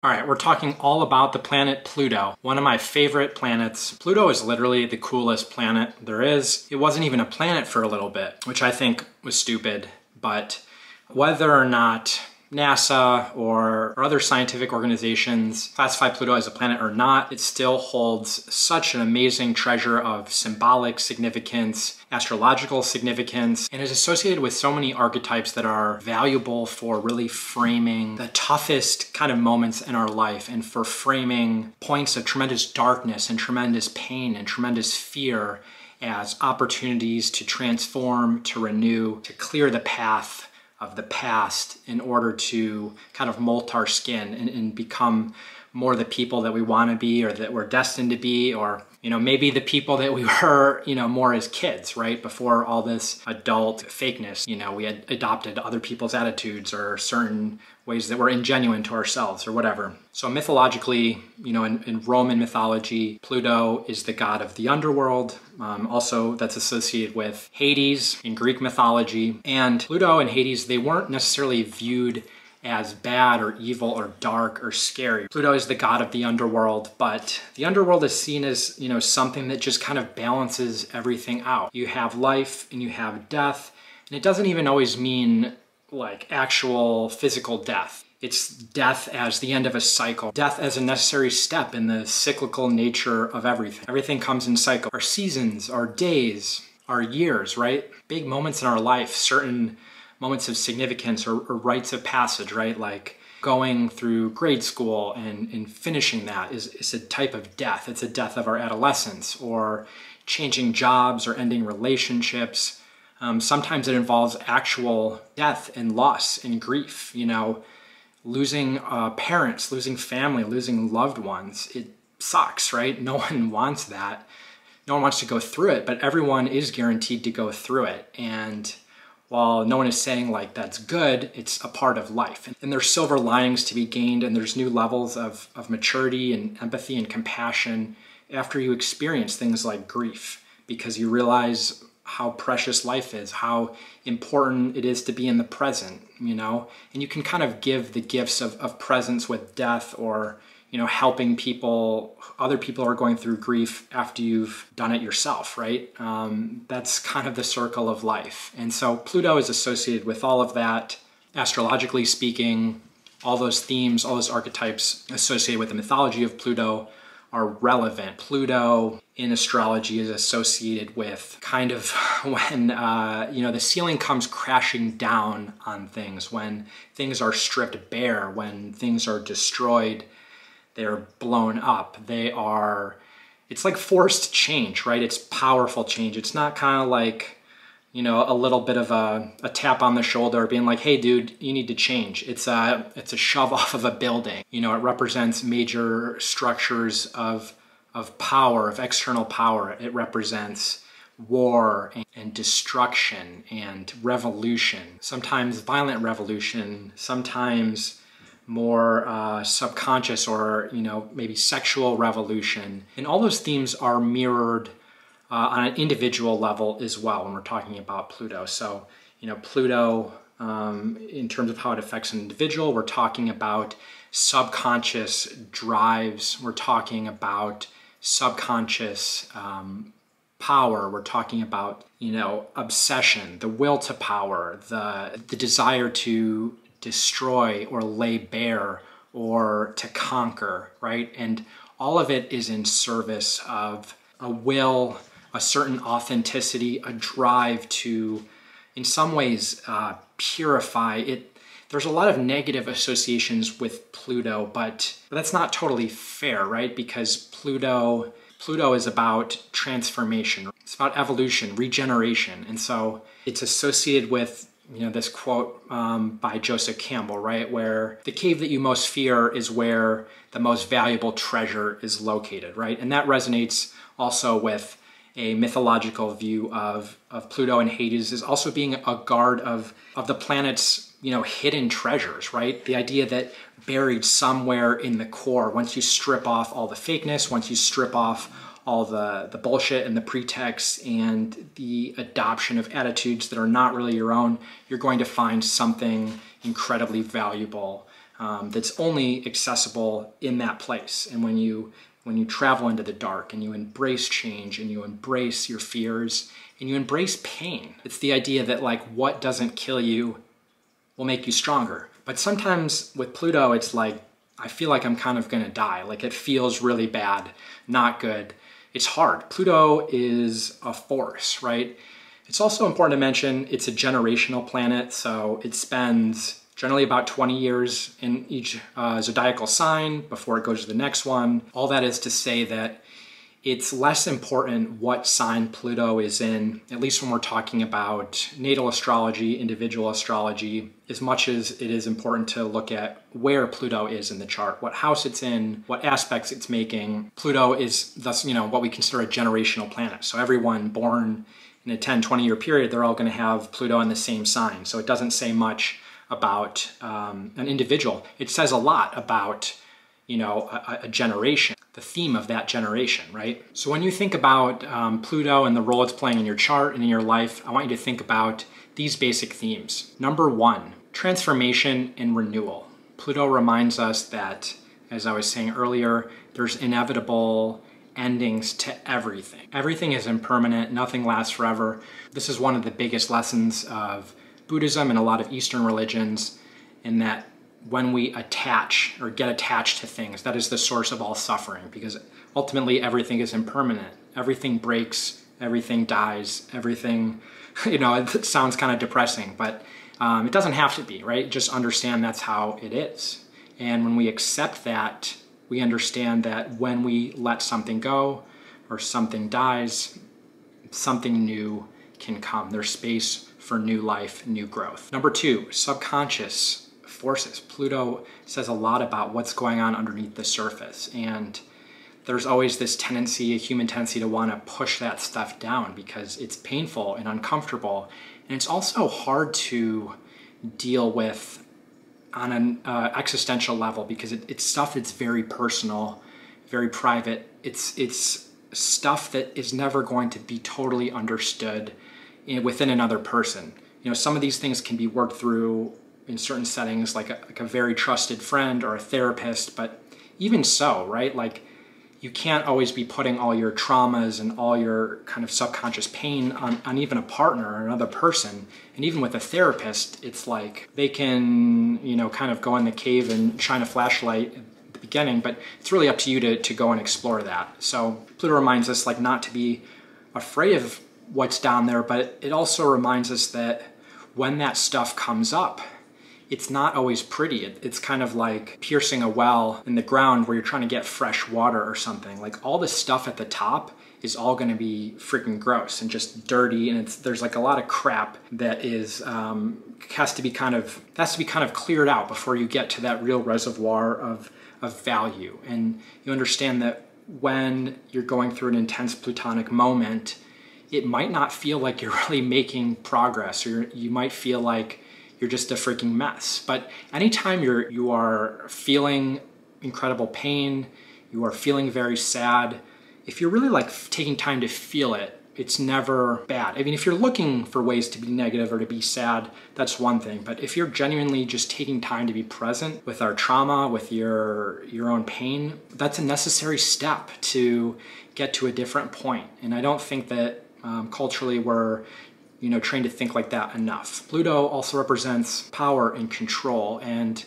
All right, we're talking all about the planet Pluto, one of my favorite planets. Pluto is literally the coolest planet there is. It wasn't even a planet for a little bit, which I think was stupid, but whether or not NASA or other scientific organizations classify Pluto as a planet or not, it still holds such an amazing treasure of symbolic significance, astrological significance, and is associated with so many archetypes that are valuable for really framing the toughest kind of moments in our life and for framing points of tremendous darkness and tremendous pain and tremendous fear as opportunities to transform, to renew, to clear the path of the past in order to kind of molt our skin and become more the people that we want to be or that we're destined to be, or maybe the people that we were more as kids, right? Before all this adult fakeness, we had adopted other people's attitudes or certain ways that were ingenuine to ourselves or whatever. So mythologically, in Roman mythology, Pluto is the god of the underworld. Also, that's associated with Hades in Greek mythology. And Pluto and Hades, they weren't necessarily viewed as bad or evil or dark or scary. Pluto is the god of the underworld, but the underworld is seen as, something that just kind of balances everything out. You have life and you have death, and it doesn't even always mean like actual physical death. It's death as the end of a cycle, death as a necessary step in the cyclical nature of everything. Everything comes in cycle. Our seasons, our days, our years, right? Big moments in our life, certain moments of significance or rites of passage, right? Like going through grade school and finishing that is a type of death. It's a death of our adolescence, or changing jobs or ending relationships. Sometimes it involves actual death and loss and grief, losing parents, losing family, losing loved ones. It sucks, right? No one wants that. No one wants to go through it, but everyone is guaranteed to go through it. And while no one is saying like that's good, it's a part of life. And there's silver linings to be gained, and there's new levels of maturity and empathy and compassion after you experience things like grief, because you realize how precious life is, how important it is to be in the present, and you can kind of give the gifts of presence with death, or helping people, other people are going through grief after you've done it yourself, right? That's kind of the circle of life. And so Pluto is associated with all of that. Astrologically speaking, all those themes, all those archetypes associated with the mythology of Pluto are relevant. Pluto in astrology is associated with kind of when, the ceiling comes crashing down on things, when things are stripped bare, when things are destroyed, they're blown up. It's like forced change, right? It's powerful change. It's not kind of like, a little bit of a tap on the shoulder being like, hey dude, you need to change. It's a shove off of a building. It represents major structures of power, of external power. It represents war and destruction and revolution. Sometimes violent revolution, sometimes more subconscious or maybe sexual revolution. And all those themes are mirrored on an individual level as well when we're talking about Pluto. So Pluto, in terms of how it affects an individual, we're talking about subconscious drives, we're talking about subconscious power, we're talking about obsession, the will to power, the desire to destroy or lay bare or to conquer, right? And all of it is in service of a will, a certain authenticity, a drive to, in some ways, purify it. There's a lot of negative associations with Pluto, but that's not totally fair, right? Because Pluto is about transformation. It's about evolution, regeneration. And so it's associated with this quote by Joseph Campbell, right? Where the cave that you most fear is where the most valuable treasure is located, right? And that resonates also with a mythological view of Pluto and Hades as also being a guard of the planet's, hidden treasures, right? The idea that buried somewhere in the core, once you strip off all the fakeness, once you strip off all the bullshit and the pretext and the adoption of attitudes that are not really your own, you're going to find something incredibly valuable that's only accessible in that place. And when you travel into the dark and you embrace change and you embrace your fears and you embrace pain, it's the idea that like what doesn't kill you will make you stronger. But sometimes with Pluto, it's like, I feel like I'm kind of gonna die. Like it feels really bad, not good. It's hard. Pluto is a force, right? It's also important to mention it's a generational planet, so it spends generally about 20 years in each zodiacal sign before it goes to the next one. All that is to say that it's less important what sign Pluto is in, at least when we're talking about natal astrology, individual astrology, as much as it is important to look at where Pluto is in the chart, what house it's in, what aspects it's making. Pluto is thus, what we consider a generational planet. So everyone born in a 10, 20-year period, they're all going to have Pluto in the same sign. So it doesn't say much about an individual. It says a lot about a generation, the theme of that generation, right? So when you think about Pluto and the role it's playing in your chart and in your life, I want you to think about these basic themes. Number one, transformation and renewal. Pluto reminds us that, as I was saying earlier, there's inevitable endings to everything. Everything is impermanent, nothing lasts forever. This is one of the biggest lessons of Buddhism and a lot of Eastern religions, in that when we attach or get attached to things, that is the source of all suffering, because ultimately everything is impermanent. Everything breaks, everything dies, everything, it sounds kind of depressing, but it doesn't have to be, right? Just understand that's how it is. And when we accept that, we understand that when we let something go or something dies, something new can come. There's space for new life, new growth. Number two, subconscious forces. Pluto says a lot about what's going on underneath the surface, and there's always this tendency, a human tendency, to want to push that stuff down because it's painful and uncomfortable, and it's also hard to deal with on an existential level because it's stuff that's very personal, very private. It's stuff that is never going to be totally understood within another person. Some of these things can be worked through in certain settings, like a very trusted friend or a therapist, but even so, right? Like you can't always be putting all your traumas and all your kind of subconscious pain on even a partner or another person. And even with a therapist, it's like they can, kind of go in the cave and shine a flashlight at the beginning, but it's really up to you to go and explore that. So Pluto reminds us like not to be afraid of what's down there, but it also reminds us that when that stuff comes up, it's not always pretty. It's kind of like piercing a well in the ground where you're trying to get fresh water or something. Like all this stuff at the top is all going to be freaking gross and just dirty, and there's like a lot of crap that has to be kind of cleared out before you get to that real reservoir of value. And you understand that when you're going through an intense plutonic moment, it might not feel like you're really making progress, or you might feel like you're just a freaking mess. But anytime you are feeling incredible pain, you are feeling very sad, if you're really like taking time to feel it, it's never bad. I mean, if you're looking for ways to be negative or to be sad, that's one thing. But if you're genuinely just taking time to be present with our trauma, with your own pain, that's a necessary step to get to a different point. And I don't think that culturally we're trained to think like that enough. Pluto also represents power and control, and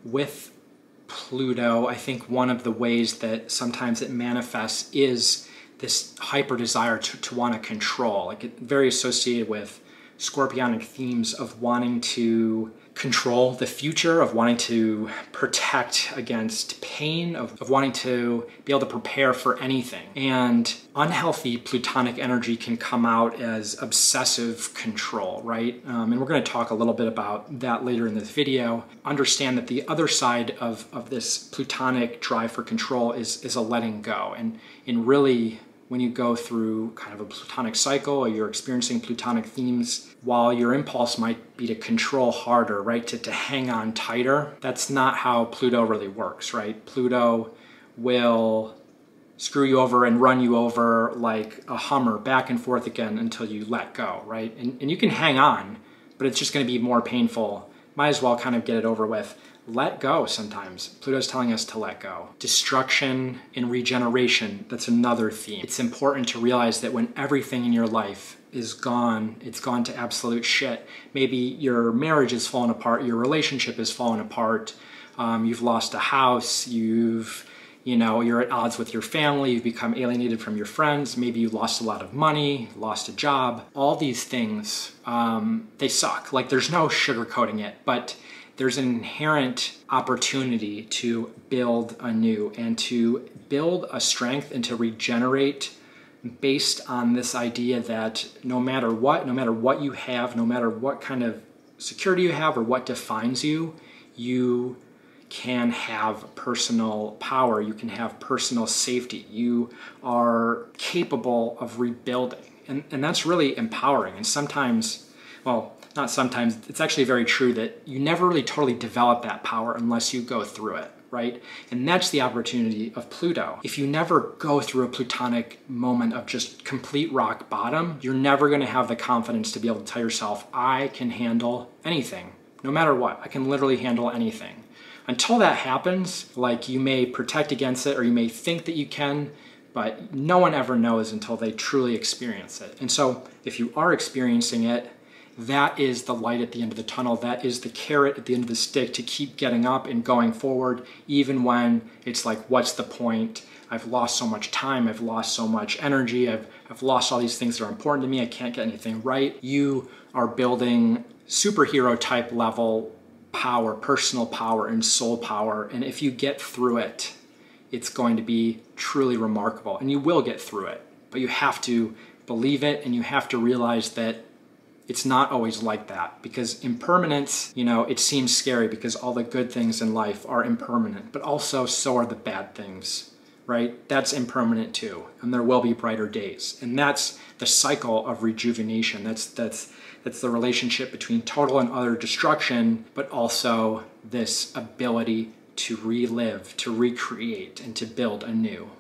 with Pluto, I think one of the ways that sometimes it manifests is this hyper desire to want to control, like very associated with Scorpionic themes of wanting to control the future, of wanting to protect against pain, of wanting to be able to prepare for anything. And unhealthy plutonic energy can come out as obsessive control, right? And we're going to talk a little bit about that later in this video. Understand that the other side of this plutonic drive for control is a letting go. And really, when you go through kind of a plutonic cycle or you're experiencing plutonic themes, while your impulse might be to control harder, right, to hang on tighter, that's not how Pluto really works, right? Pluto will screw you over and run you over like a Hummer back and forth again until you let go, right? And you can hang on, but it's just going to be more painful. Might as well kind of get it over with, let go sometimes. Pluto's telling us to let go. Destruction and regeneration, that's another theme. It's important to realize that when everything in your life is gone, it's gone to absolute shit. Maybe your marriage is fallen apart, your relationship is fallen apart, you've lost a house, you're at odds with your family, you've become alienated from your friends, maybe you lost a lot of money, lost a job. All these things, they suck. Like, there's no sugarcoating it, but there's an inherent opportunity to build anew and to build a strength and to regenerate based on this idea that no matter what you have, no matter what kind of security you have or what defines you, you can have personal power, you can have personal safety, you are capable of rebuilding. And that's really empowering. And sometimes, well, not sometimes, it's actually very true that you never really totally develop that power unless you go through it, right? And that's the opportunity of Pluto. If you never go through a Plutonic moment of just complete rock bottom, you're never gonna have the confidence to be able to tell yourself, I can handle anything, no matter what. I can literally handle anything. Until that happens, like, you may protect against it or you may think that you can, but no one ever knows until they truly experience it. And so if you are experiencing it, that is the light at the end of the tunnel. That is the carrot at the end of the stick to keep getting up and going forward, even when it's like, what's the point? I've lost so much time. I've lost so much energy. I've lost all these things that are important to me. I can't get anything right. You are building superhero type level power, personal power, and soul power. And if you get through it, it's going to be truly remarkable. And you will get through it, but you have to believe it, and you have to realize that it's not always like that, because impermanence, it seems scary because all the good things in life are impermanent, but also so are the bad things, right? That's impermanent too. And there will be brighter days. And that's the cycle of rejuvenation. That's the relationship between total and utter destruction, but also this ability to relive, to recreate, and to build anew.